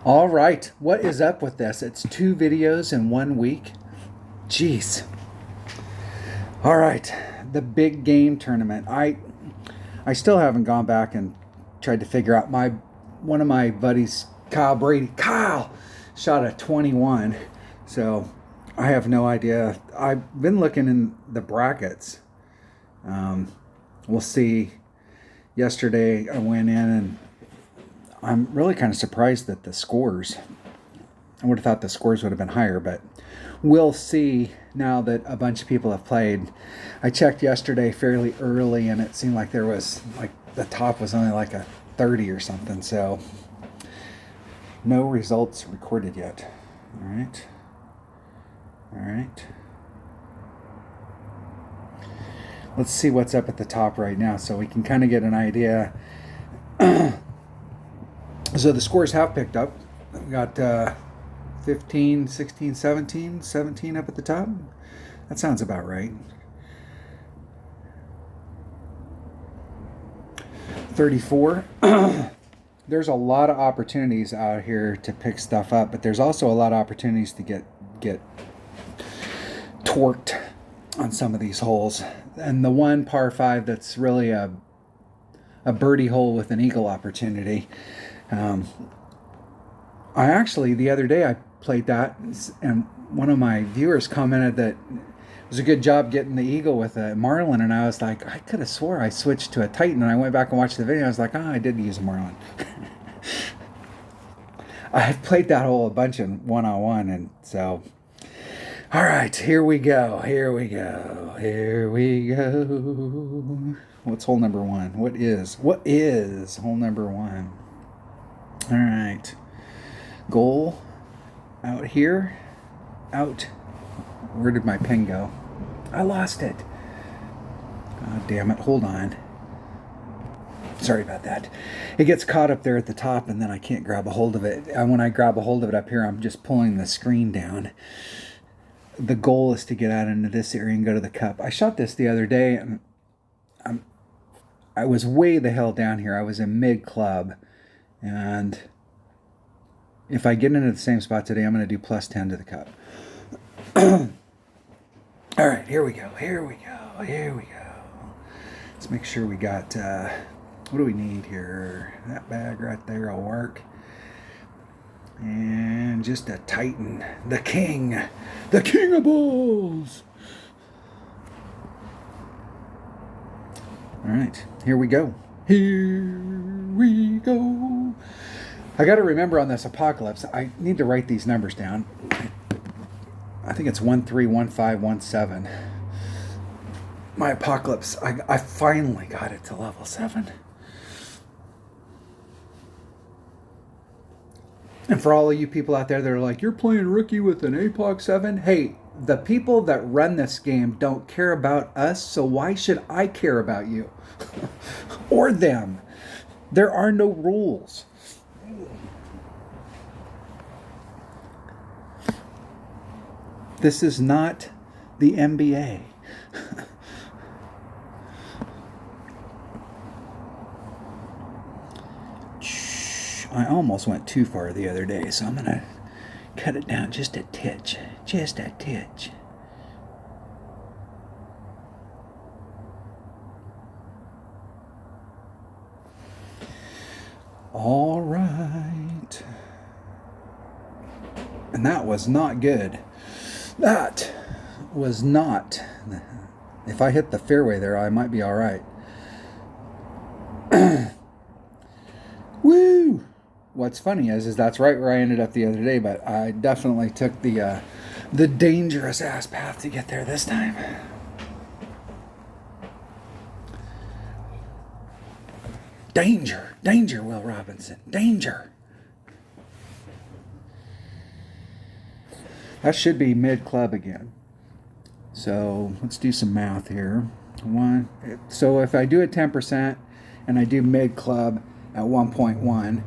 All right, what is up with this? It's 2 videos in 1 week. Jeez. All right, the big game tournament. I still haven't gone back and tried to figure out one of my buddies, Kyle Brady. Kyle shot a 21, so I have no idea. I've been looking in the brackets. We'll see. Yesterday I went in and I'm really kind of surprised that the scores. I would have thought the scores would have been higher, but we'll see now that a bunch of people have played. I checked yesterday fairly early and it seemed like there was like the top was only like a 30 or something, so no results recorded yet. All right. All right. Let's see what's up at the top right now so we can kind of get an idea. So the scores have picked up. We got 15, 16, 17 up at the top. That sounds about right. 34. There's a lot of opportunities out here to pick stuff up, but there's also a lot of opportunities to get torqued on some of these holes. And the one par 5 that's really a birdie hole with an eagle opportunity. I actually, the other day I played that, and one of my viewers commented that it was a good job getting the eagle with a marlin, and I was like, I could have swore I switched to a Titan, and I went back and watched the video, and I was like, I did use a marlin. I've played that hole a bunch in one-on-one, and so, all right, here we go. What's hole number 1? What is hole number 1? All right. Goal out here. Out. Where did my pen go? I lost it. God damn it. Hold on. Sorry about that. It gets caught up there at the top and then I can't grab a hold of it. And when I grab a hold of it up here, I'm just pulling the screen down. The goal is to get out into this area and go to the cup. I shot this the other day and I was way the hell down here. I was in mid club. And if I get into the same spot today, I'm going to do plus 10 to the cup. All right, here we go. Let's make sure we got, what do we need here? That bag right there will work. And just a Titan, the king of balls. All right, here we go. I got to remember on this Apocalypse, I need to write these numbers down. I think it's 131517. My Apocalypse, I finally got it to level 7. And for all of you people out there that are like, you're playing rookie with an APOC 7, hey, the people that run this game don't care about us, so why should I care about you? Or them? There are no rules. This is not the NBA. I almost went too far the other day, so I'm going to cut it down just a titch. Just a titch. All right. And that was not good. That was not. If I hit the fairway there, I might be all right. Woo! What's funny is that's right where I ended up the other day, but I definitely took the dangerous ass path to get there this time. Danger, Will Robinson, danger. That should be mid club again. So let's do some math here. So if I do it 10% and I do mid club at 1.1,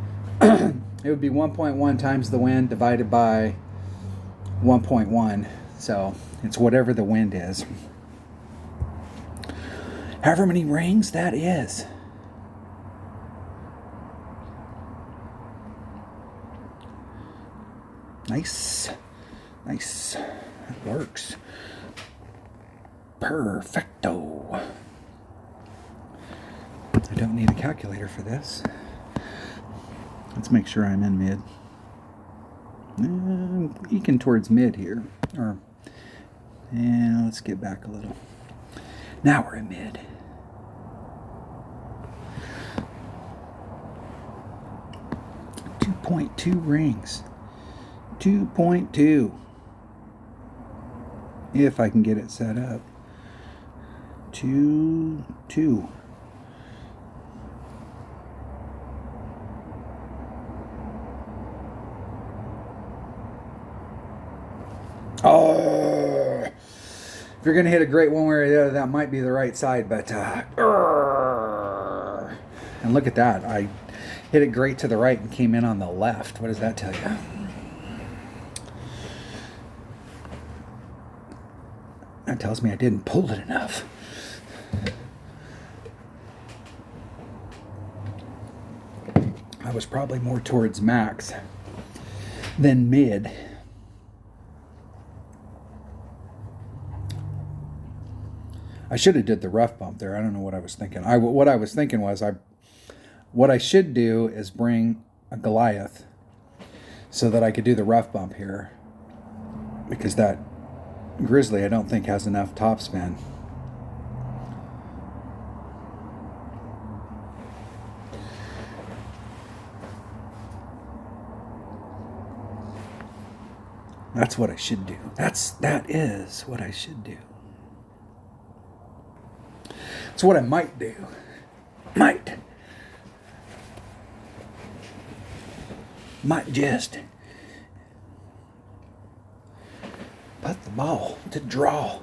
it would be 1.1 times the wind divided by 1.1. So it's whatever the wind is. However many rings that is. Nice. Nice. That works. Perfecto. I don't need a calculator for this. Let's make sure I'm in mid. Eking towards mid here. And let's get back a little. Now we're in mid. .2 rings. 2.2. If I can get it set up. 2. Oh, if you're going to hit a great one way or the other, that might be the right side, but and look at that. I hit it great to the right and came in on the left. What does that tell you? That tells me I didn't pull it enough. I was probably more towards max than mid. I should have did the rough bump there. I don't know what I was thinking. What I was thinking was what I should do is bring a Goliath so that I could do the rough bump here, because that Grizzly I don't think has enough topspin. That's what I should do. That is what I should do. It's what I might do. Might just put the ball to draw.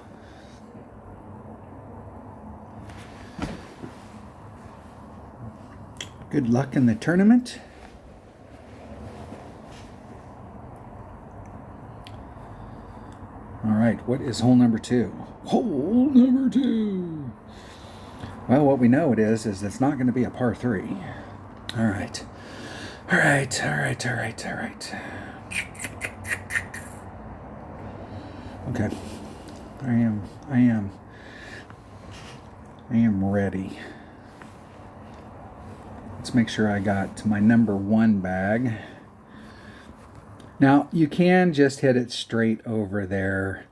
Good luck in the tournament. All right, what is hole number 2? Hole number 2. Well, what we know it is it's not going to be a par 3. All right. All right. Okay. I am ready. Let's make sure I got my number 1 bag. Now, you can just hit it straight over there,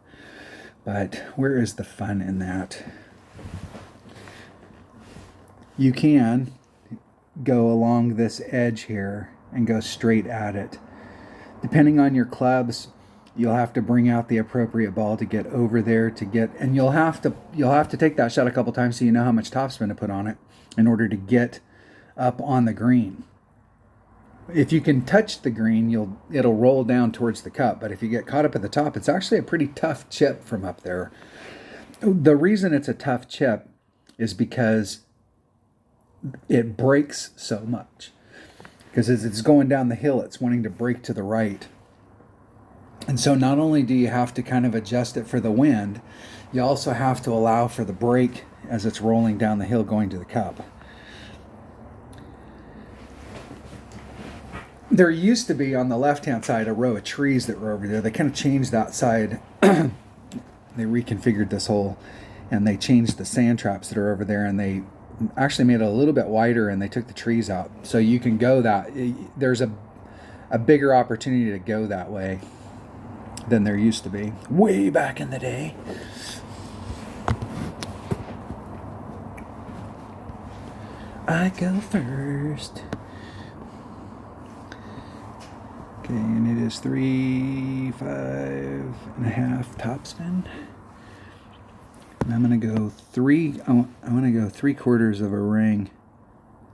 but where is the fun in that? You can go along this edge here and go straight at it. Depending on your clubs, you'll have to bring out the appropriate ball to get over there and you'll have to take that shot a couple times so you know how much topspin to put on it in order to get up on the green. If you can touch the green, it'll roll down towards the cup, but if you get caught up at the top, it's actually a pretty tough chip from up there. The reason it's a tough chip is because it breaks so much. Because as it's going down the hill, it's wanting to break to the right. And so not only do you have to kind of adjust it for the wind, you also have to allow for the break as it's rolling down the hill going to the cup. There used to be on the left-hand side a row of trees that were over there. They kind of changed that side. They reconfigured this hole, and they changed the sand traps that are over there, and they actually made it a little bit wider, and they took the trees out. So you can go that. There's a bigger opportunity to go that way than there used to be way back in the day. I go first. Okay, and it is 3, 5.5 topspin. And I'm gonna go 3. I want to go 3/4 of a ring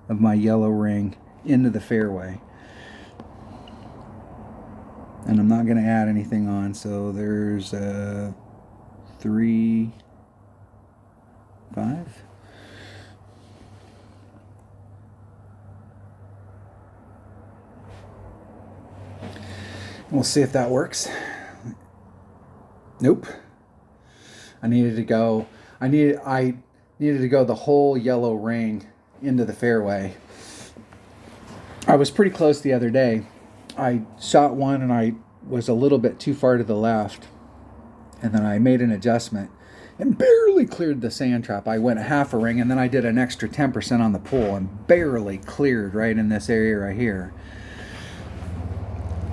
of my yellow ring into the fairway, and I'm not gonna add anything on. So there's 3, 5. We'll see if that works. Nope. I needed to go the whole yellow ring into the fairway. I was pretty close the other day. I shot one and I was a little bit too far to the left, and then I made an adjustment and barely cleared the sand trap. I went a half a ring, and then I did an extra 10% on the pull and barely cleared right in this area right here.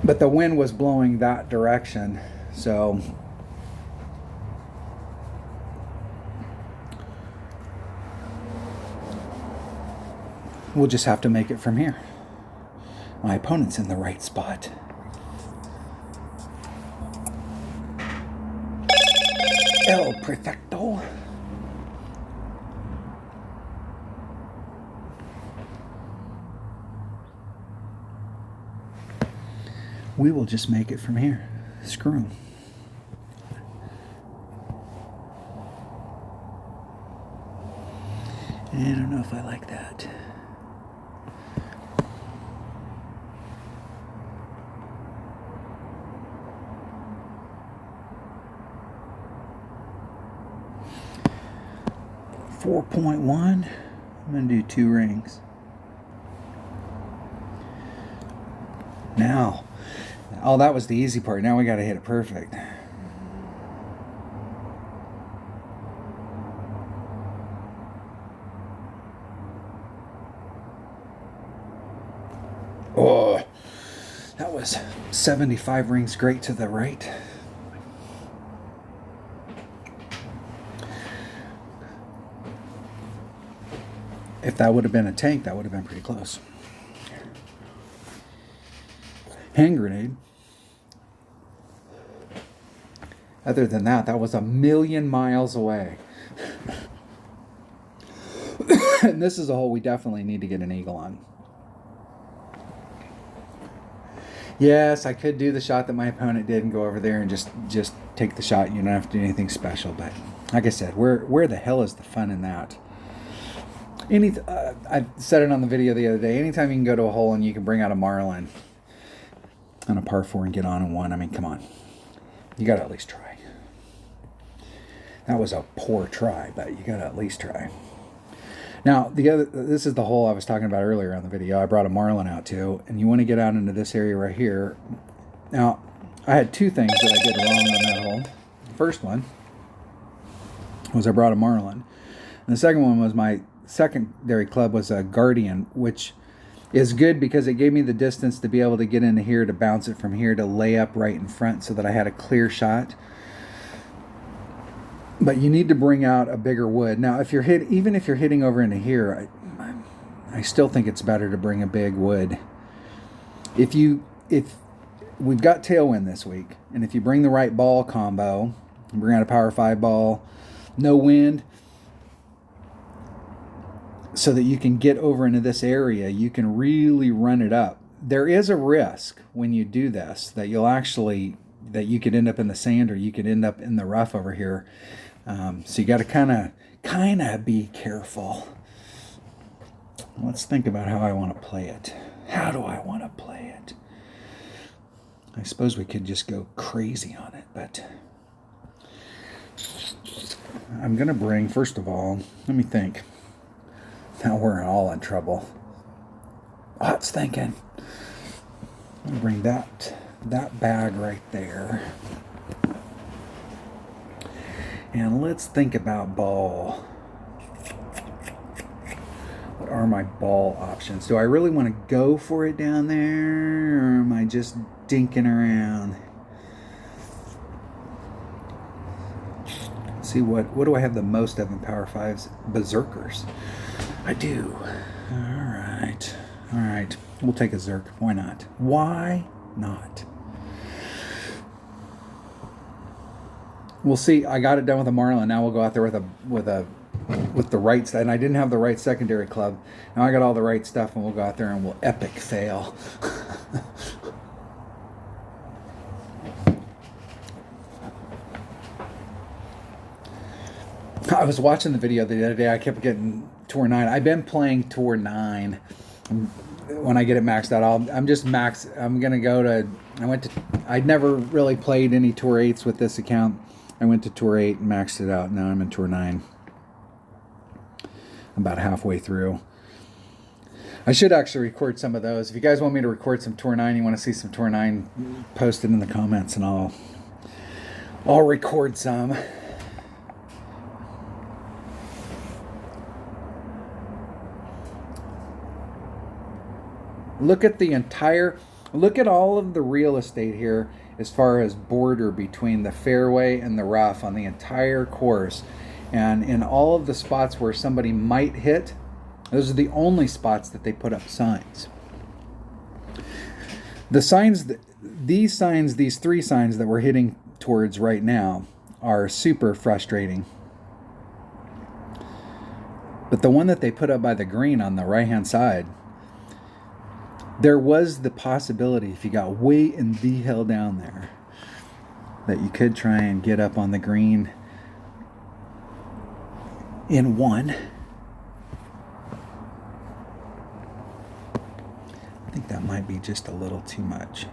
But the wind was blowing that direction, so we'll just have to make it from here. My opponent's in the right spot. El Perfecto. We will just make it from here. Screw him. I don't know if I like that. .1. I'm going to do 2 rings. Now, oh, that was the easy part. Now we got to hit it perfect. Oh, that was 75 rings straight to the right. If that would have been a tank, that would have been pretty close. Hand grenade. Other than that, that was a million miles away. And this is a hole we definitely need to get an eagle on. Yes, I could do the shot that my opponent did and go over there and just take the shot. You don't have to do anything special. But like I said, where the hell is the fun in that? I said it on the video the other day. Anytime you can go to a hole and you can bring out a marlin on a par 4 and get on in 1, I mean, come on. You got to at least try. That was a poor try, but you got to at least try. Now, this is the hole I was talking about earlier on the video. I brought a marlin out to, and you want to get out into this area right here. Now, I had 2 things that I did wrong on that hole. The first one was I brought a marlin. And the second one was my secondary club was a Guardian, which is good because it gave me the distance to be able to get into here, to bounce it from here, to lay up right in front so that I had a clear shot. But you need to bring out a bigger wood. Now, even if you're hitting over into here, I still think it's better to bring a big wood. If we've got tailwind this week, and if you bring the right ball combo, you bring out a power 5 ball, no wind, so that you can get over into this area, you can really run it up. There is a risk when you do this that you could end up in the sand, or you could end up in the rough over here. So you got to kind of be careful. Let's think about how I want to play it. How do I want to play it? I suppose we could just go crazy on it, but I'm going to bring, first of all, let me think. Now we're all in trouble. Oh, it's thinking. I'm going to bring that bag right there. And let's think about ball. What are my ball options? Do I really want to go for it down there, or am I just dinking around? See, what do I have the most of in Power 5s? Berserkers. I do. All right. We'll take a Zerk. Why not? Why not? We'll see. I got it done with a marlin. Now we'll go out there with the right stuff. And I didn't have the right secondary club. Now I got all the right stuff, and we'll go out there and we'll epic fail. I was watching the video the other day. I kept getting Tour 9. I've been playing Tour 9. When I get it maxed out, I'm going to go to... I'd never really played any Tour 8s with this account. I went to Tour 8 and maxed it out. Now I'm in Tour 9. I'm about halfway through. I should actually record some of those. If you guys want me to record some Tour 9, you want to see some Tour 9, post it in the comments and I'll record some. Look at all of the real estate here as far as border between the fairway and the rough on the entire course. And in all of the spots where somebody might hit, those are the only spots that they put up signs. The signs, these three signs that we're hitting towards right now are super frustrating. But the one that they put up by the green on the right-hand side, there was the possibility, if you got way in the hell down there, that you could try and get up on the green in one. I think that might be just a little too much.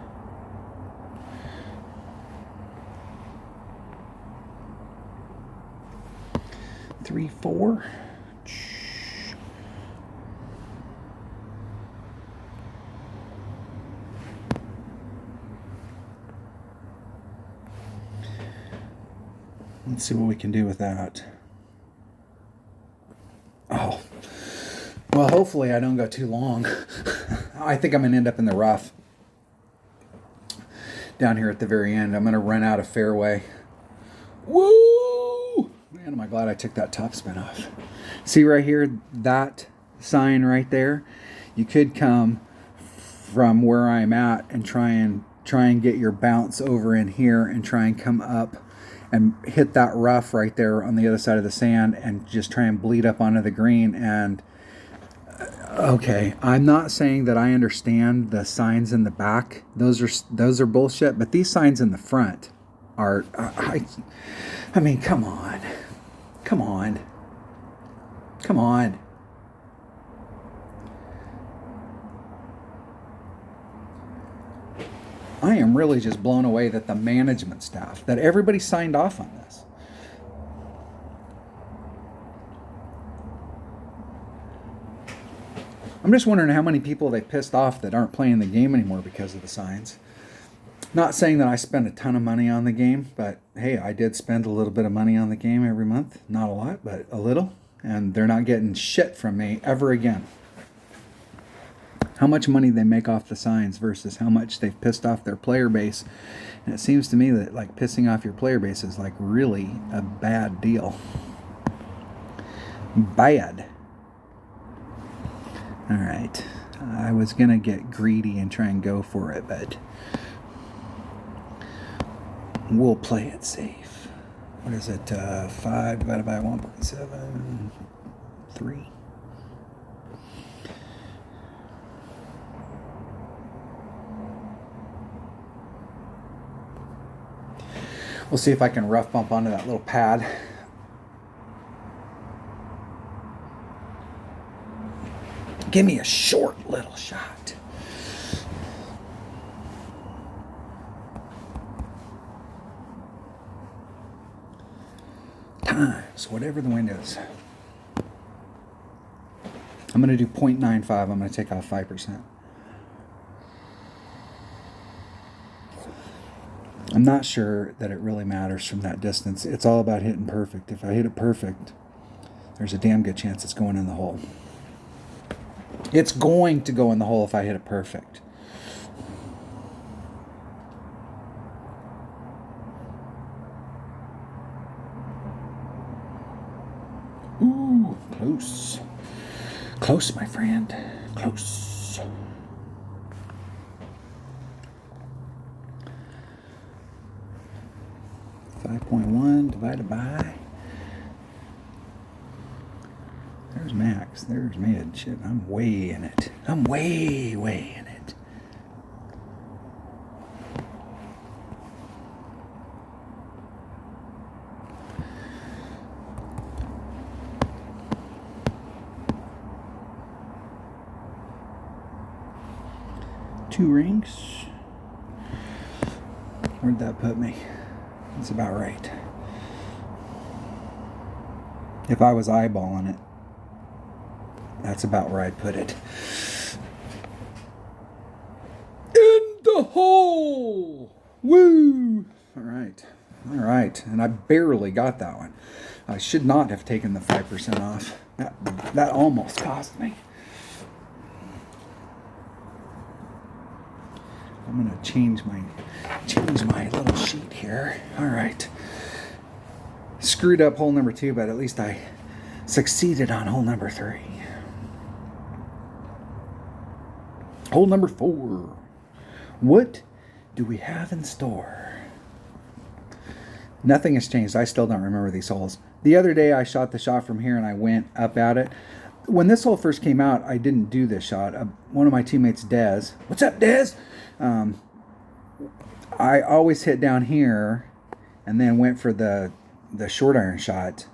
Three, four. Let's see what we can do with that. Oh, well, hopefully I don't go too long. I think I'm going to end up in the rough down here at the very end. I'm going to run out of fairway. Woo! Man, am I glad I took that topspin off. See right here, that sign right there? You could come from where I'm at and try and get your bounce over in here and try and come up and hit that rough right there on the other side of the sand and just try and bleed up onto the green. And okay, I'm not saying that I understand the signs in the back. Those are bullshit, but these signs in the front are, I mean, come on. Come on. Come on. I am really just blown away that the management staff, that everybody signed off on this. I'm just wondering how many people they pissed off that aren't playing the game anymore because of the signs. Not saying that I spend a ton of money on the game, but hey, I did spend a little bit of money on the game every month. Not a lot, but a little. And they're not getting shit from me ever again. How much money they make off the signs versus how much they've pissed off their player base. And it seems to me that like pissing off your player base is like really a bad deal. Bad. All right. I was going to get greedy and try and go for it, but we'll play it safe. What is it? 5 divided by 1.7. 3. We'll see if I can rough bump onto that little pad. Give me a short little shot. Times whatever the wind is. I'm going to do 0.95. I'm going to take off 5%. I'm not sure that it really matters from that distance. It's all about hitting perfect. If I hit it perfect, there's a damn good chance it's going in the hole. It's going to go in the hole if I hit it perfect. Ooh, close. Close, my friend. Close. 5.1 divided by. There's max. There's mid. Shit, I'm way in it. I'm way in it. Two rings. Where'd that put me? That's about right. If I was eyeballing it, that's about where I'd put it. Woo! All right. All right. And I barely got that one. I should not have taken the 5% off. That almost cost me. I'm going to change my little sheet here. All right. Screwed up hole number 2, but at least I succeeded on hole number 3. Hole number 4. What do we have in store? Nothing has changed. I still don't remember these holes. The other day I shot the shot from here and I went up at it. When this hole first came out, I didn't do this shot. One of my teammates, Dez. What's up, Dez? I always hit down here and then went for the short iron shot.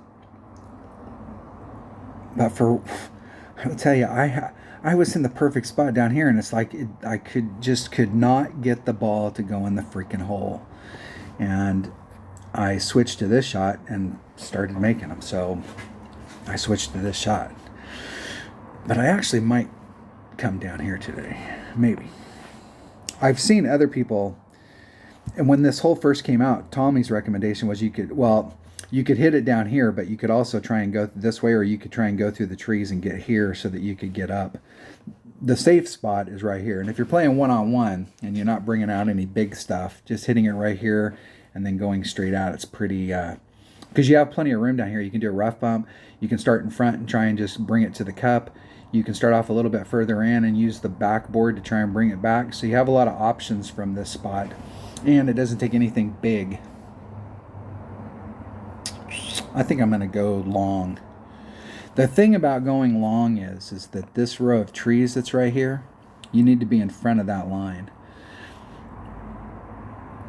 But I'll tell you, I was in the perfect spot down here, and it's like I could not get the ball to go in the freaking hole. And I switched to this shot and started making them. So I switched to this shot. But I actually might come down here today. Maybe. I've seen other people, and when this hole first came out, Tommy's recommendation was you could hit it down here, but you could also try and go this way, or you could try and go through the trees and get here so that you could get up. The safe spot is right here. And if you're playing one-on-one and you're not bringing out any big stuff, just hitting it right here and then going straight out, it's pretty, because you have plenty of room down here. You can do a rough bump. You can start in front and try and just bring it to the cup. You can start off a little bit further in and use the backboard to try and bring it back. So you have a lot of options from this spot, and it doesn't take anything big. I think I'm going to go long. The thing about going long is that this row of trees that's right here, you need to be in front of that line.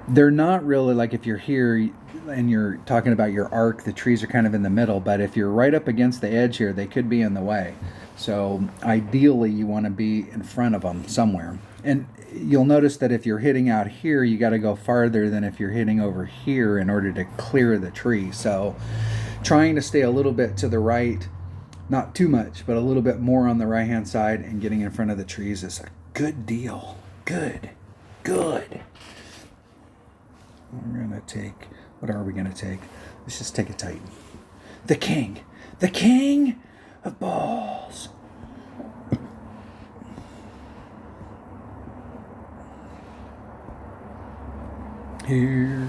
They're not really like if you're here and you're talking about your arc, the trees are kind of in the middle, but if you're right up against the edge here, they could be in the way. So ideally you want to be in front of them somewhere. And you'll notice that if you're hitting out here, you got to go farther than if you're hitting over here in order to clear the tree. So trying to stay a little bit to the right, not too much, but a little bit more on the right hand side and getting in front of the trees is a good deal. Good. We're going to take, what are we going to take? Let's just take a Titan. The king of balls. Here.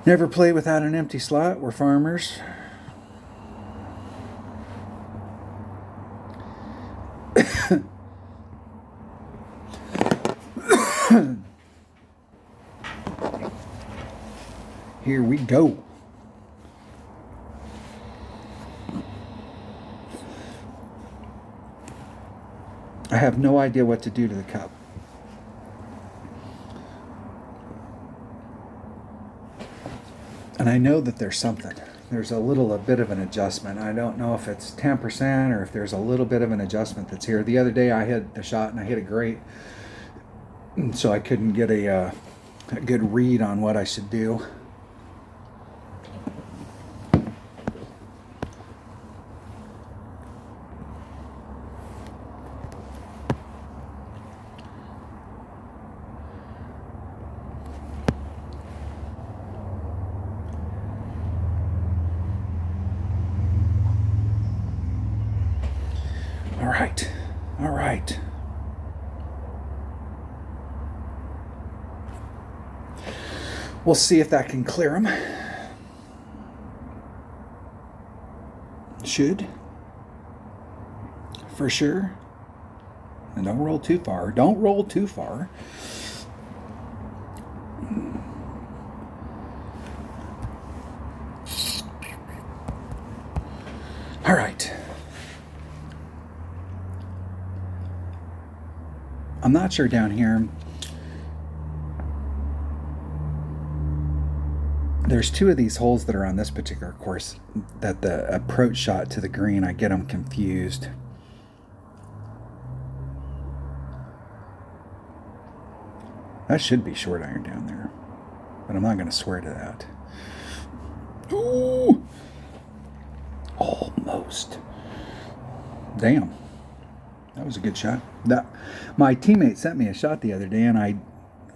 Never play without an empty slot. We're farmers. Here we go. I have no idea what to do to the cup. And I know that there's something. There's a bit of an adjustment. I don't know if it's 10% or if there's a little bit of an adjustment that's here. The other day I hit a shot and I hit it great. And so I couldn't get a good read on what I should do. All right. We'll see if that can clear them. Should. For sure. And don't roll too far. All right. I'm not sure down here. There's two of these holes that are on this particular course that the approach shot to the green, I get them confused. That should be short iron down there, but I'm not going to swear to that. Ooh! Almost. Damn. That was a good shot. My teammate sent me a shot the other day, and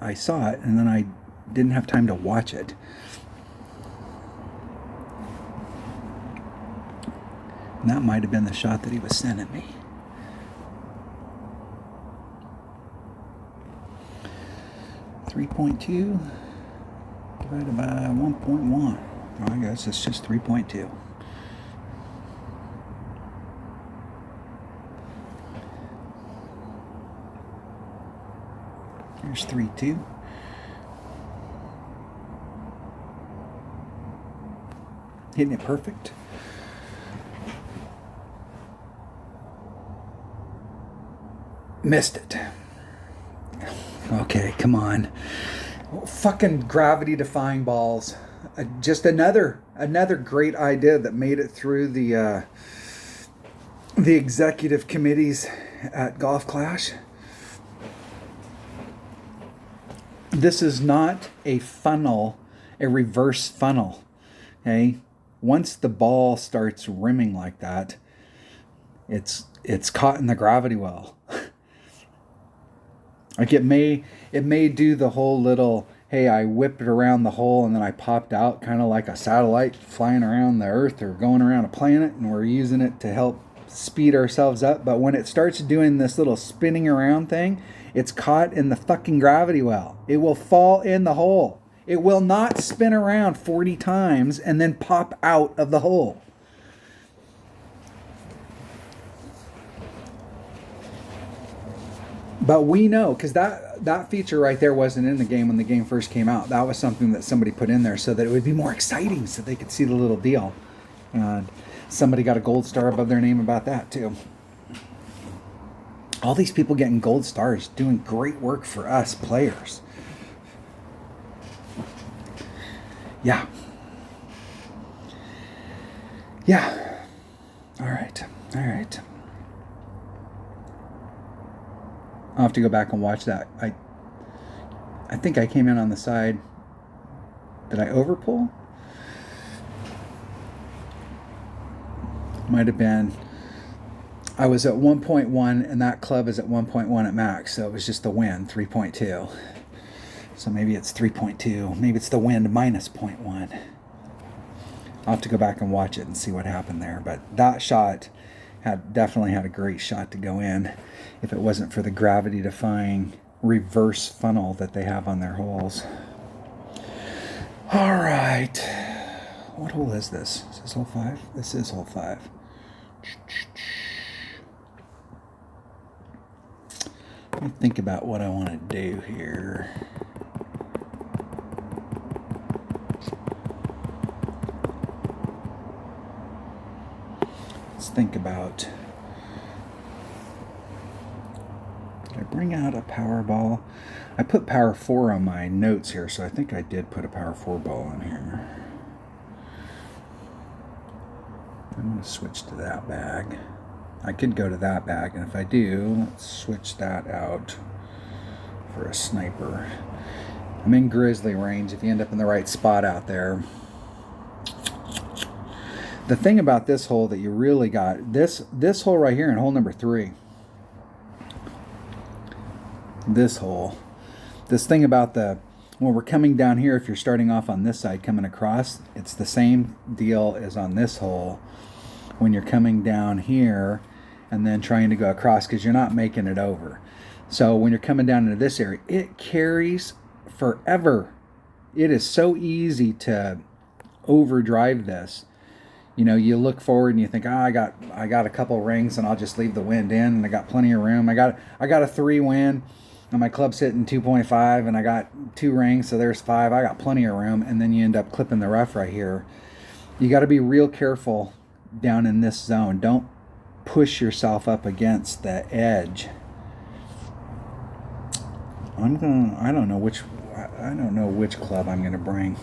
I saw it, and then I didn't have time to watch it. And that might have been the shot that he was sending me. .2 divided by 1.1. I guess it's just 3.2. Here's 3.2. Hitting it perfect. Missed it. Okay, come on. Fucking gravity-defying balls. Just another great idea that made it through the executive committees at Golf Clash. This is not a funnel, a reverse funnel. Okay? Once the ball starts rimming like that, it's caught in the gravity well. Like it may do the whole little, hey, I whipped it around the hole and then I popped out, kind of like a satellite flying around the Earth or going around a planet, and we're using it to help speed ourselves up. But when it starts doing this little spinning around thing, it's caught in the fucking gravity well. It will fall in the hole. It will not spin around 40 times and then pop out of the hole. But we know, because that feature right there wasn't in the game when the game first came out. That was something that somebody put in there so that it would be more exciting, so they could see the little deal. And somebody got a gold star above their name about that too. All these people getting gold stars, doing great work for us players. Yeah. Yeah. All right. I'll have to go back and watch that. I think I came in on the side. Did I overpull? Might have been. I was at 1.1 and that club is at 1.1 at max, so it was just the wind, 3.2. So maybe it's 3.2. Maybe it's the wind minus 0.1. I'll have to go back and watch it and see what happened there. But that shot definitely had a great shot to go in if it wasn't for the gravity-defying reverse funnel that they have on their holes. All right. What hole is this? Is this hole 5? This is hole 5. Let me think about what I want to do here. Let's think about... Did I bring out a power ball? I put power 4 on my notes here, so I think I did put a power 4 ball in here. I'm going to switch to that bag. I could go to that bag, and if I do, let's switch that out for a sniper. I'm in grizzly range if you end up in the right spot out there. The thing about this hole that you really got, this hole right here in hole number 3. This hole. This thing about when we're coming down here, if you're starting off on this side coming across, it's the same deal as on this hole when you're coming down here and then trying to go across, because you're not making it over. So when you're coming down into this area, it carries forever. It is so easy to overdrive this. You know, you look forward and you think, I got a couple rings and I'll just leave the wind in and I got plenty of room. I got a 3 win and my club's hitting 2.5 and I got 2 rings, so there's 5. I got plenty of room, and then you end up clipping the rough right here. You got to be real careful down in this zone. Don't push yourself up against the edge. I don't know which club I'm gonna bring.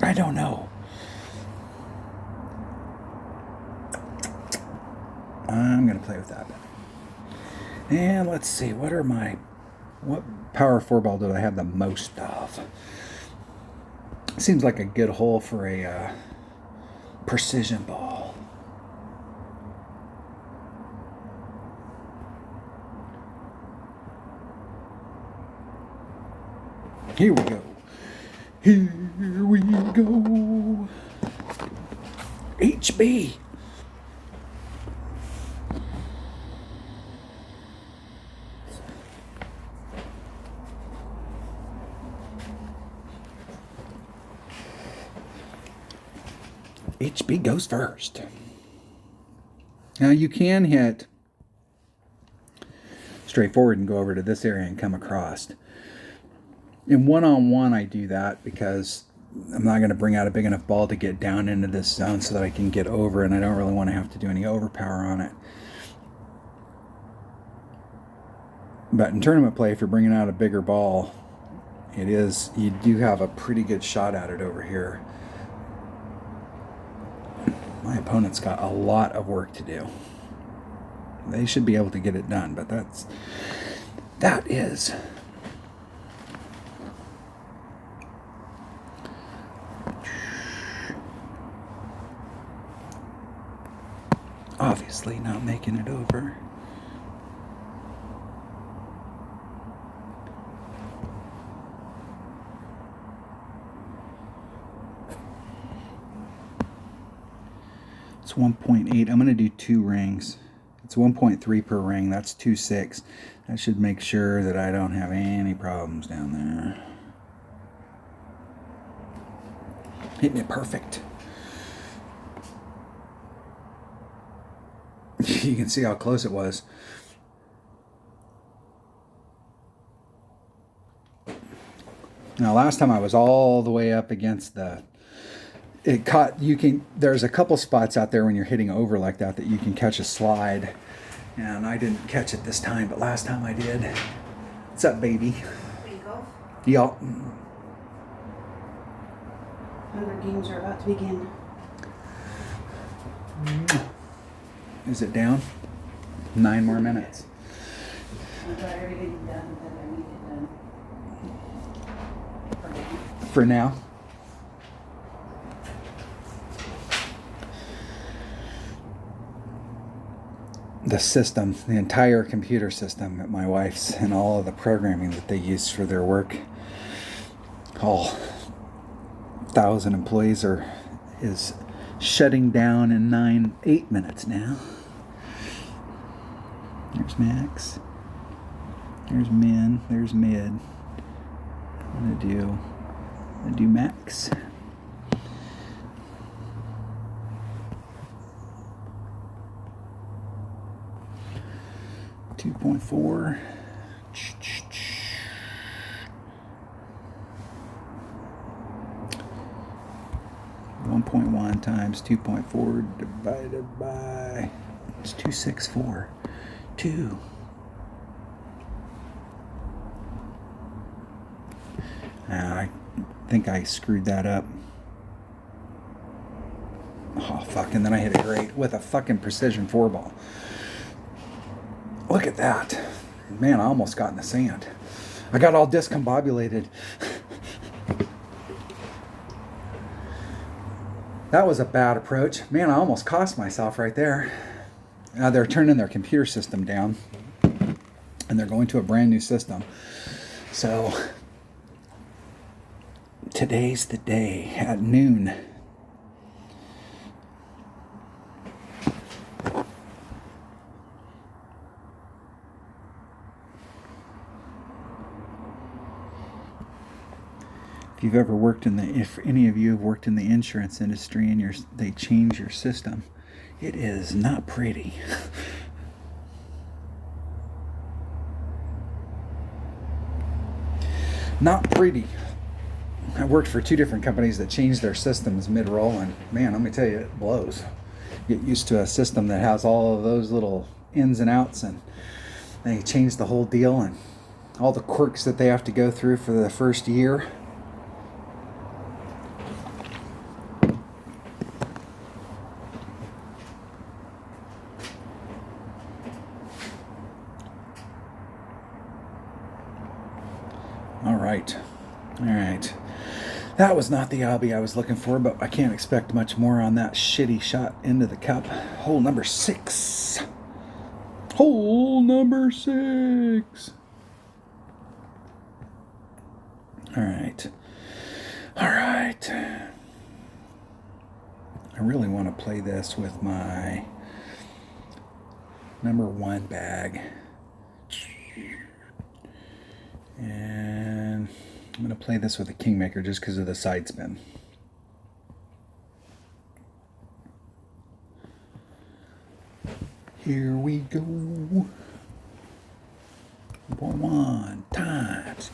I don't know. I'm gonna play with that. And let's see, what power 4 ball do I have the most of? Seems like a good hole for a precision ball. Here we go. Here we go. HB. HB goes first. Now you can hit straightforward and go over to this area and come across. In one-on-one, I do that because I'm not going to bring out a big enough ball to get down into this zone so that I can get over, and I don't really want to have to do any overpower on it. But in tournament play, if you're bringing out a bigger ball, you do have a pretty good shot at it over here. My opponent's got a lot of work to do. They should be able to get it done, but that is obviously not making it over. It's 1.8. I'm going to do 2 rings. It's 1.3 per ring. That's 2.6. That should make sure that I don't have any problems down there. Hitting it perfect. You can see how close it was. Now last time I was all the way up against there's a couple spots out there when you're hitting over like that you can catch a slide, and I didn't catch it this time, but last time I did. What's up, baby? Bingo. Y'all. Hunger Games are about to begin. Is it down? 9 more minutes. I got everything done that I needed done. For now. The system, the entire computer system at my wife's, and all of the programming that they use for their work, all 1,000 employees is shutting down in 8 minutes now. There's Max. There's Min. There's Mid. I'm gonna do Max. .4. 1.1 times 2.4 divided by, it's 264. 2. I think I screwed that up. Oh, fuck, and then I hit it great with a fucking precision 4-ball. Look at that. Man, I almost got in the sand. I got all discombobulated. That was a bad approach. Man, I almost cost myself right there. They're turning their computer system down, and they're going to a brand new system. So, today's the day at noon. If any of you have worked in the insurance industry and they change your system, it is not pretty. Not pretty. I worked for 2 different companies that changed their systems mid-roll, and man, let me tell you, it blows. Get used to a system that has all of those little ins and outs, and they change the whole deal, and all the quirks that they have to go through for the first year. All right. That was not the obby I was looking for, but I can't expect much more on that shitty shot into the cup. Hole number 6. Hole number 6. All right. All right. I really want to play this with my number 1 bag. And I'm going to play this with a Kingmaker just because of the side spin. Here we go. 1 times.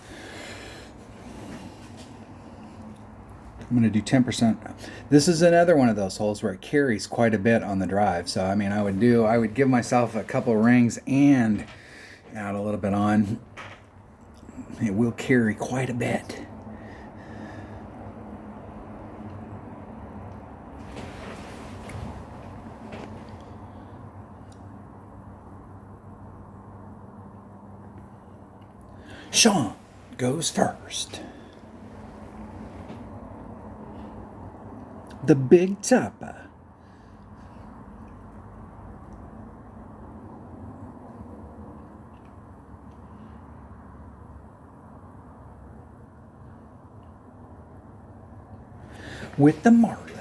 I'm going to do 10%. This is another one of those holes where it carries quite a bit on the drive. So, I mean, I would give myself a couple of rings and add a little bit on. It will carry quite a bit. Sean goes first. The Big Tupper. With the Marlin.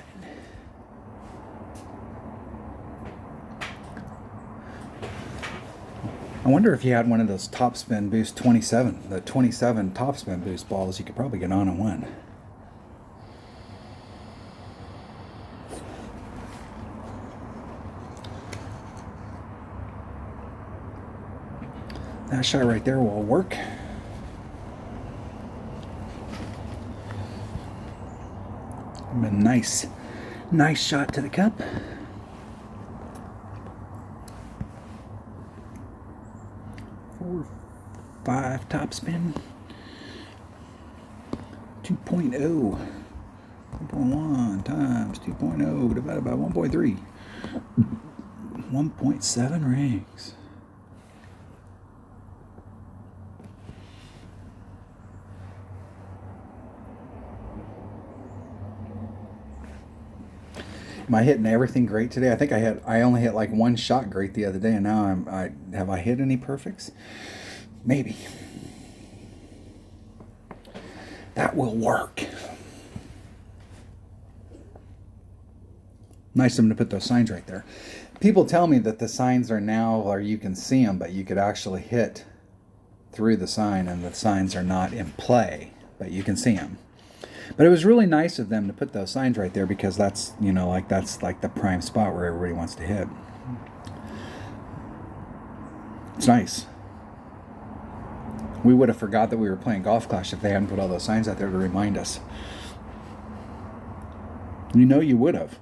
I wonder if you had one of those Top Spin Boost 27, the 27 Top Spin Boost balls, you could probably get on one. That shot right there will work. A nice shot to the cup. Four, 5 top spin. 2.0. 1.1 times 2.0 divided by 1.3. 1.7 rings. Am I hitting everything great today? I think I only hit like 1 shot great the other day, and now have I hit any perfects? Maybe. That will work. Nice of them to put those signs right there. People tell me that the signs are now, or you can see them, but you could actually hit through the sign and the signs are not in play, but you can see them. But it was really nice of them to put those signs right there because that's, that's like the prime spot where everybody wants to hit. It's nice. We would have forgot that we were playing Golf Clash if they hadn't put all those signs out there to remind us. You would have.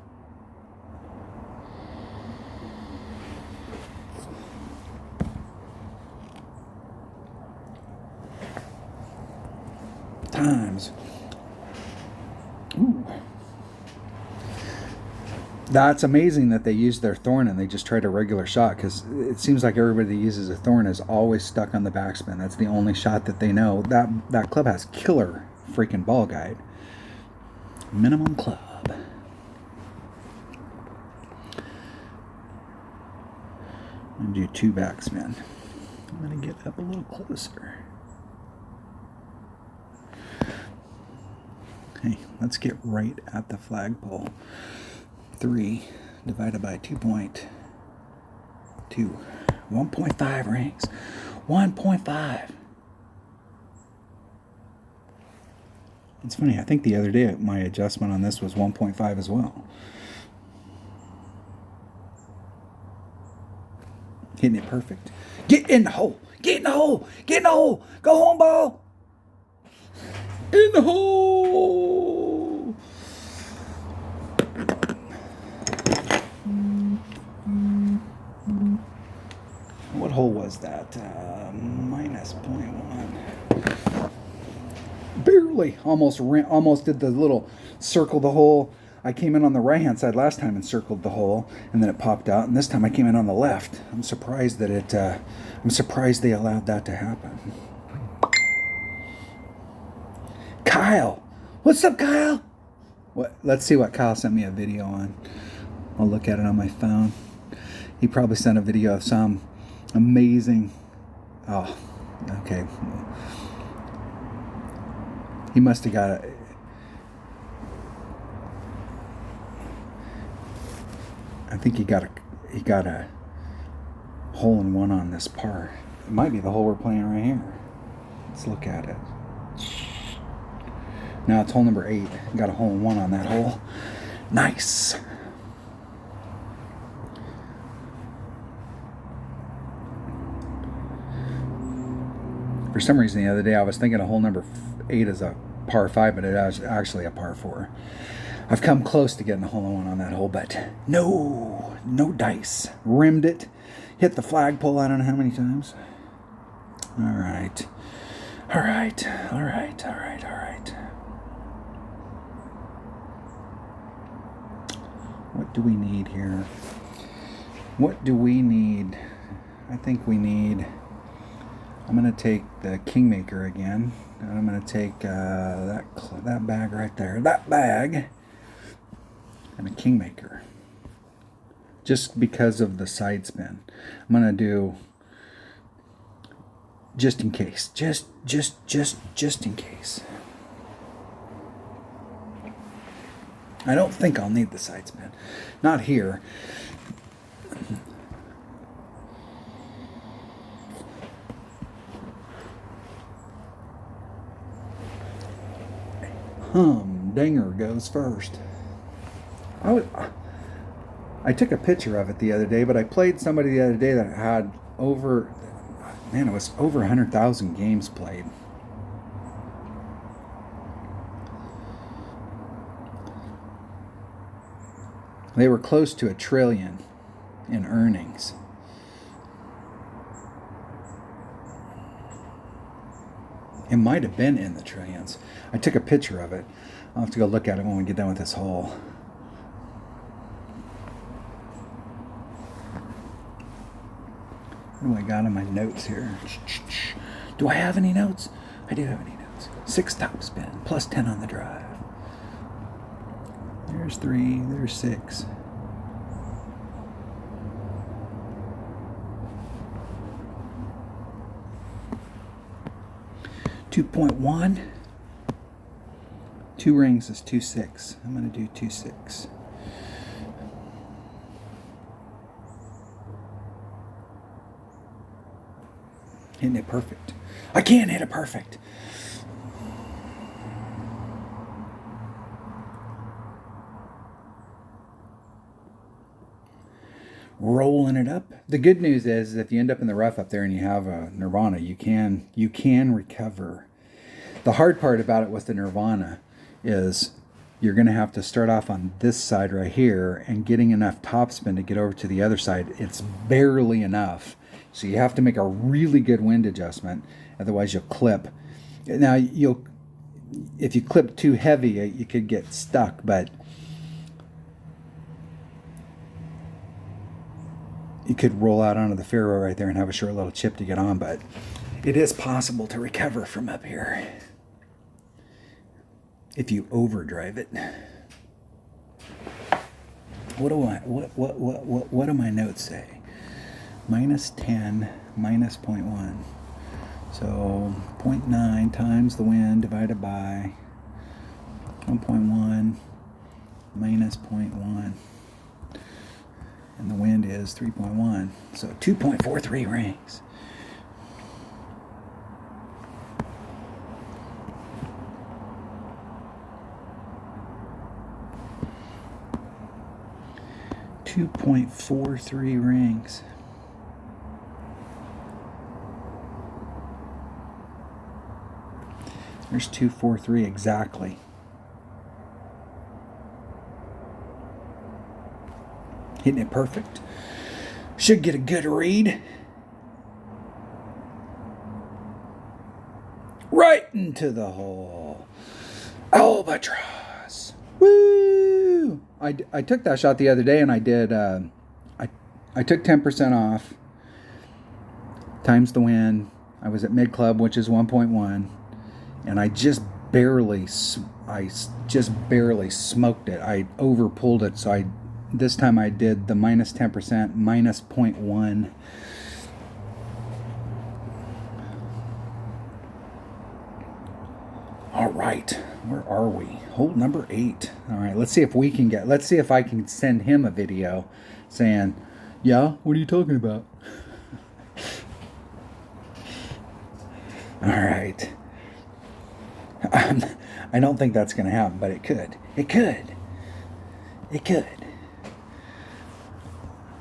Times. Ooh. That's amazing that they use their thorn and they just tried a regular shot, because it seems like everybody that uses a thorn is always stuck on the backspin. That's the only shot that they know. That club has killer freaking ball guide. Minimum club. I'm going to do 2 backspin. I'm going to get up a little closer. Okay, let's get right at the flagpole. 3 divided by 2.2. 1.5 rings. 1.5. It's funny, I think the other day my adjustment on this was 1.5 as well. Hitting it perfect. Get in the hole! Get in the hole! Get in the hole! Go home, ball! In the hole! What hole was that? Minus 0.1. Barely. Almost did the little circle the hole. I came in on the right hand side last time and circled the hole, and then it popped out. And this time I came in on the left. I'm surprised that I'm surprised they allowed that to happen. Kyle, what's up, Kyle? What? Let's see what Kyle sent me a video on. I'll look at it on my phone. He probably sent a video of some amazing. Oh, okay. He must have got a... I think he got a hole in one on this par. It might be the hole we're playing right here. Let's look at it. Now it's hole number 8. Got a hole in one on that hole. Nice. For some reason the other day I was thinking a hole number 8 is a par 5, but it was actually a par 4. I've come close to getting a hole in one on that hole, but no dice. Rimmed it, hit the flagpole I don't know how many times. All right. What do we need here? What do we need? I think we need... I'm going to take the Kingmaker again. And I'm going to take that bag right there. That bag. And a Kingmaker. Just because of the side spin. I'm going to do... just in case. Just in case. I don't think I'll need the side spin. Not here. Humdinger goes first. I took a picture of it the other day, but I played somebody the other day that had over... Man, it was over 100,000 games played. They were close to 1 trillion in earnings. It might have been in the trillions. I took a picture of it. I'll have to go look at it when we get done with this hole. What do I got on my notes here? Do I have any notes? I do have any notes. 6 topspin, plus 10 on the drive. There's 3, there's 6. $2.1. 2 rings is 2.6. I'm going to do 2.6. Hitting it perfect. I can't hit it perfect. Rolling it up. The good news is if you end up in the rough up there and you have a Nirvana, you can recover. The hard part about it with the Nirvana is you're going to have to start off on this side right here and getting enough topspin to get over to the other side. It's barely enough. So you have to make a really good wind adjustment. Otherwise you'll clip. Now if you clip too heavy, you could get stuck, but you could roll out onto the fairway right there and have a short little chip to get on, but it is possible to recover from up here if you overdrive it. What do my notes say? -10, -0.1. So 0.9 times the wind divided by 1.1 minus 0.1. And the wind is 3.1. So 2.43 rings. .43 rings. There's 243 exactly. Hitting it perfect. Should get a good read. Right into the hole. Albatross. Woo! I took that shot the other day and I did, I took 10% off times the wind. I was at mid club, which is 1.1. And I just barely smoked it. I over pulled it, so this time I did the -10%, minus 0.1. All right, where are we? Hole number 8. All right, let's see if we can get. Let's see if I can send him a video saying, "Yeah, what are you talking about?" All right. I don't think that's going to happen, but it could. It could. It could.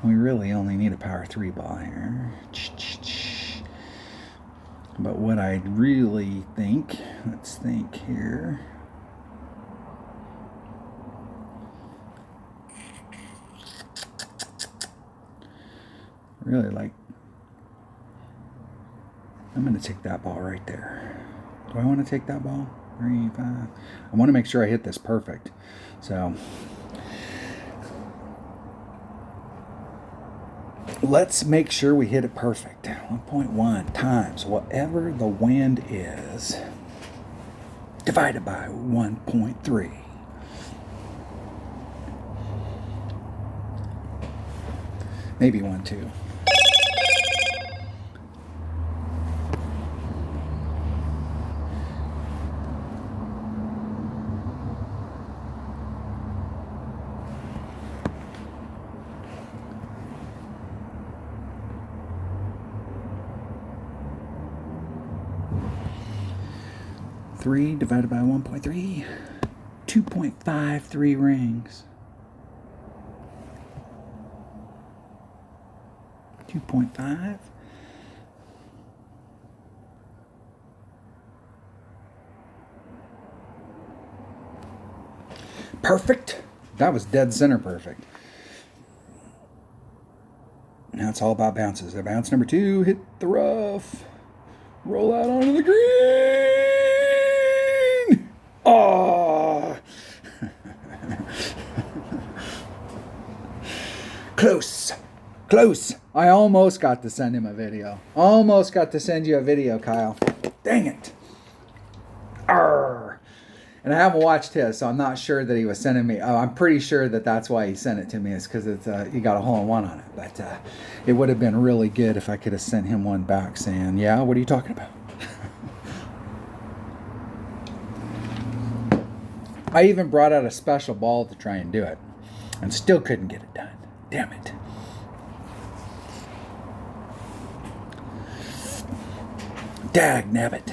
We really only need a power 3 ball here. But what I really think, let's think here. Really like, I'm going to take that ball right there. Do I want to take that ball? 3, 5. I want to make sure I hit this perfect. So let's make sure we hit it perfect. 1.1 times whatever the wind is divided by 1.3. Maybe 1, 2. Three divided by 1.3, 2.53 rings. 2.5. Perfect. That was dead center perfect. Now it's all about bounces. Bounce number 2, hit the rough. Roll out onto the green. Oh. Close. Close. I almost got to send him a video. Almost got to send you a video, Kyle. Dang it. Arr. And I haven't watched his, so I'm not sure that he was sending me. Oh, I'm pretty sure that that's why he sent it to me. Is because it's he got a hole-in-one on it. But it would have been really good if I could have sent him one back saying, "Yeah, what are you talking about?" I even brought out a special ball to try and do it, and still couldn't get it done. Damn it. Dag nabbit.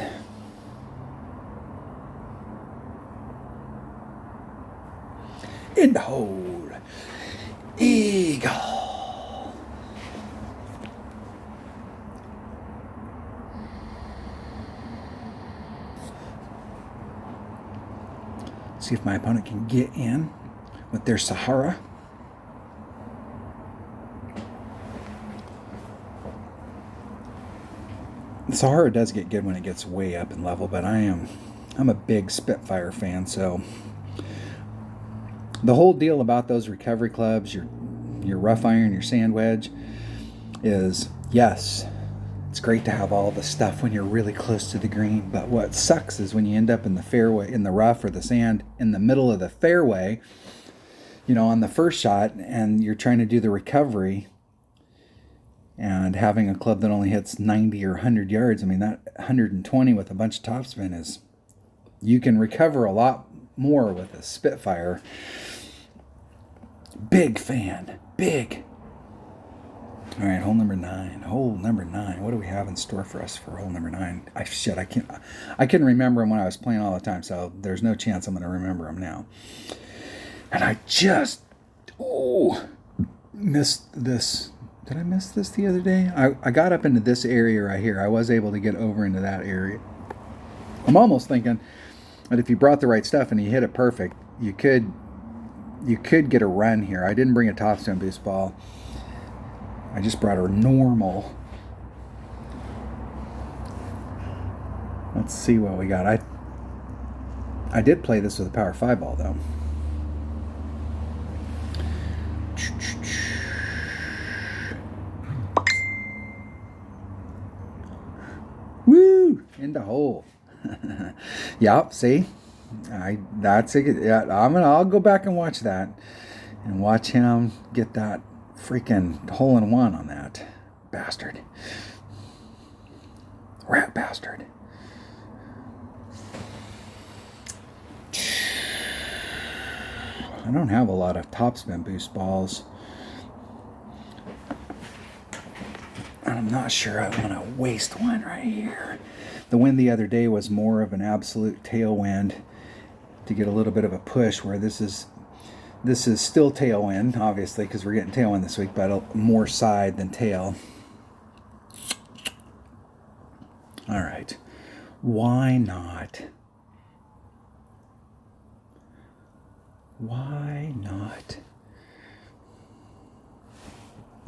In the hole. Eagle. See if my opponent can get in with their Sahara. The Sahara does get good when it gets way up in level, but I'm a big Spitfire fan, so the whole deal about those recovery clubs, your rough iron, your sand wedge, is yes, it's great to have all the stuff when you're really close to the green, but what sucks is when you end up in the fairway, in the rough or the sand, in the middle of the fairway, you know, on the first shot, and you're trying to do the recovery, and having a club that only hits 90 or 100 yards, I mean, that 120 with a bunch of topspin is, you can recover a lot more with a Spitfire. Big fan. Big. All right, hole number 9. Hole number 9. What do we have in store for us for hole number 9? I couldn't remember them when I was playing all the time, so there's no chance I'm going to remember them now. And I just, missed this. Did I miss this the other day? I got up into this area right here. I was able to get over into that area. I'm almost thinking that if you brought the right stuff and you hit it perfect, you could get a run here. I didn't bring a topstone boost ball. I just brought a normal. Let's see what we got. I did play this with a power 5 ball though. Woo! In the hole. Yep, see? That's it. Yeah, I'll go back and watch that. And watch him get that freaking hole-in-one on that bastard. Rat bastard. I don't have a lot of topspin boost balls. I'm not sure I want to waste one right here. The wind the other day was more of an absolute tailwind to get a little bit of a push, where this is still tailwind, obviously, because we're getting tailwind this week, but more side than tail. All right. Why not? Why not?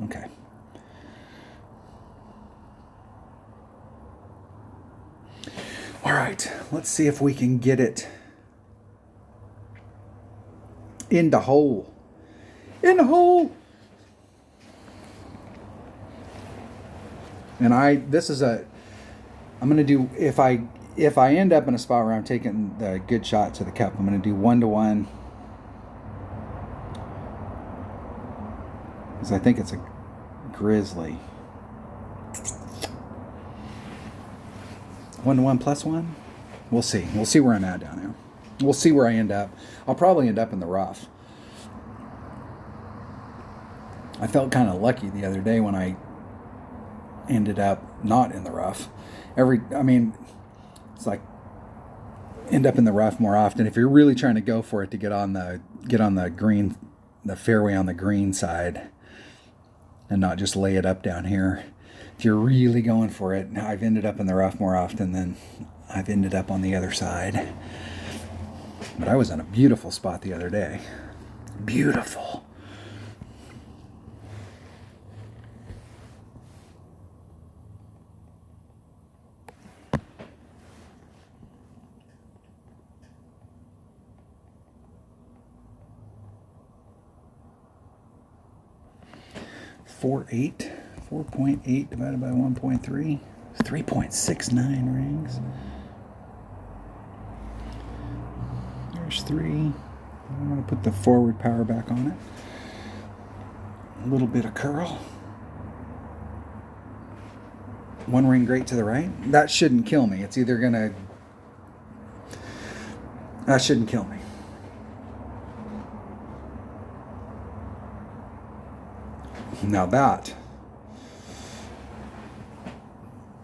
Okay. All right, let's see if we can get it in the hole. In the hole. And I'm going to do, if I end up in a spot where I'm taking the good shot to the cup, I'm going to do 1-to-1. Because I think it's a grizzly. 1-to-1 plus 1? We'll see. We'll see where I'm at down there. We'll see where I end up. I'll probably end up in the rough. I felt kind of lucky the other day when I ended up not in the rough. It's like end up in the rough more often if you're really trying to go for it to get on the green, the fairway on the green side, and not just lay it up down here. If you're really going for it, I've ended up in the rough more often than I've ended up on the other side. But I was in a beautiful spot the other day. Beautiful. .8 divided by 1.3, 3.69 rings. There's 3. I'm going to put the forward power back on it. A little bit of curl. 1 ring great to the right. That shouldn't kill me. It's either going to... That shouldn't kill me. Now that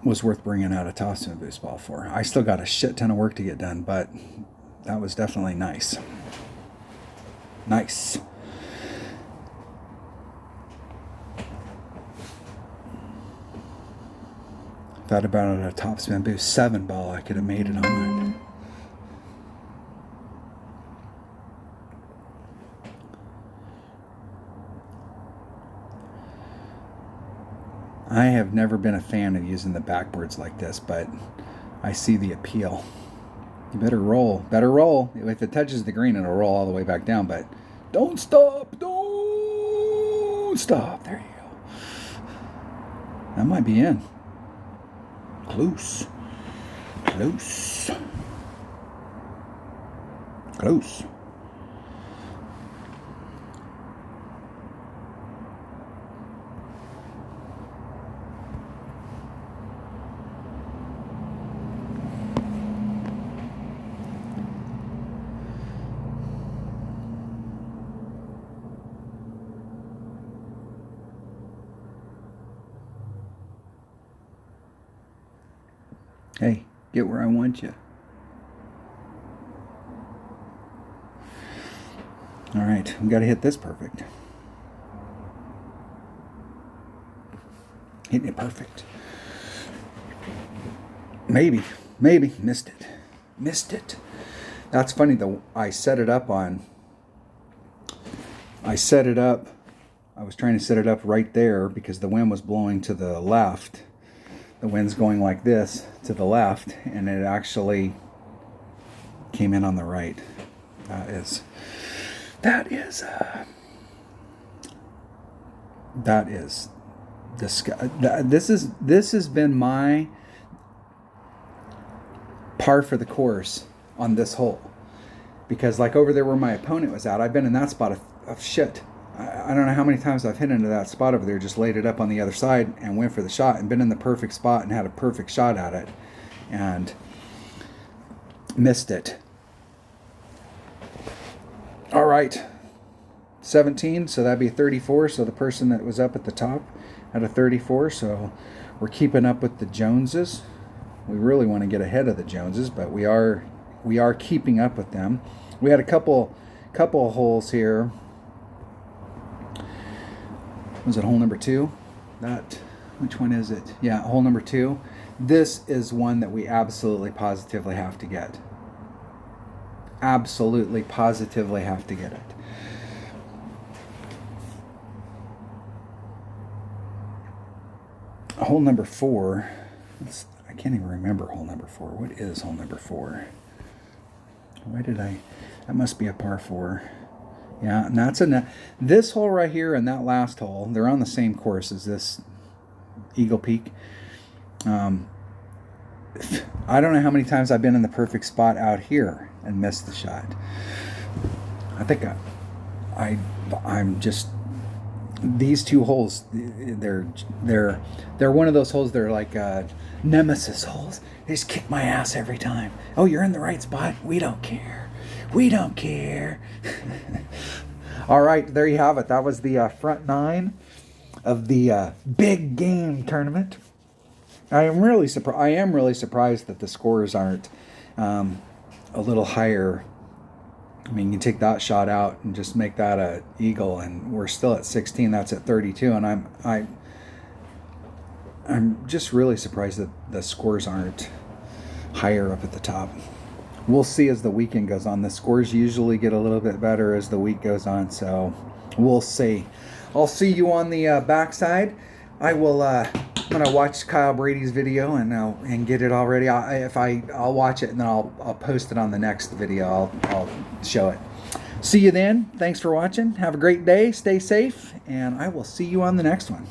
was worth bringing out a topspin boost ball for. I still got a shit ton of work to get done, but that was definitely nice. Nice. Thought about it, a topspin boost 7 ball, I could have made it on. I have never been a fan of using the backboards like this, but I see the appeal. You better roll. Better roll. If it touches the green, it'll roll all the way back down, but don't stop. Don't stop. There you go. That might be in. Close. Close. Close. Hey, get where I want you. All right, we got to hit this perfect. Hitting it perfect. Maybe, missed it. That's funny though. I set it up. I was trying to set it up right there because the wind was blowing to the left. The wind's going like this to the left, and it actually came in on the right. That is this has been my par for the course on this hole, because like over there where my opponent was at, I've been in that spot of shit. I don't know how many times I've hit into that spot over there, just laid it up on the other side and went for the shot and been in the perfect spot and had a perfect shot at it and missed it. All right, 17, so that'd be 34. So the person that was up at the top had a 34. So we're keeping up with the Joneses. We really want to get ahead of the Joneses, but we are keeping up with them. We had a couple of holes here. Was it hole number 2? Which one is it? Yeah, hole number 2. This is one that we absolutely positively have to get. Absolutely positively have to get it. Hole number 4. I can't even remember hole number 4. What is hole number 4? That must be a par 4. Yeah, and that's this hole right here and that last hole, they're on the same course as this Eagle Peak. I don't know how many times I've been in the perfect spot out here and missed the shot. I think I'm just, these two holes, they're one of those holes. They're like nemesis holes. They just kick my ass every time. Oh, you're in the right spot. We don't care. We don't care. All right, there you have it. That was the front 9 of the big game tournament. I am really surprised that the scores aren't a little higher. I mean, you take that shot out and just make that a eagle, and we're still at 16. That's at 32, and I'm just really surprised that the scores aren't higher up at the top. We'll see as the weekend goes on. The scores usually get a little bit better as the week goes on, so we'll see. I'll see you on the backside. I will. I'm gonna watch Kyle Brady's video and get it all ready. I'll watch it and then I'll post it on the next video. I'll show it. See you then. Thanks for watching. Have a great day. Stay safe, and I will see you on the next one.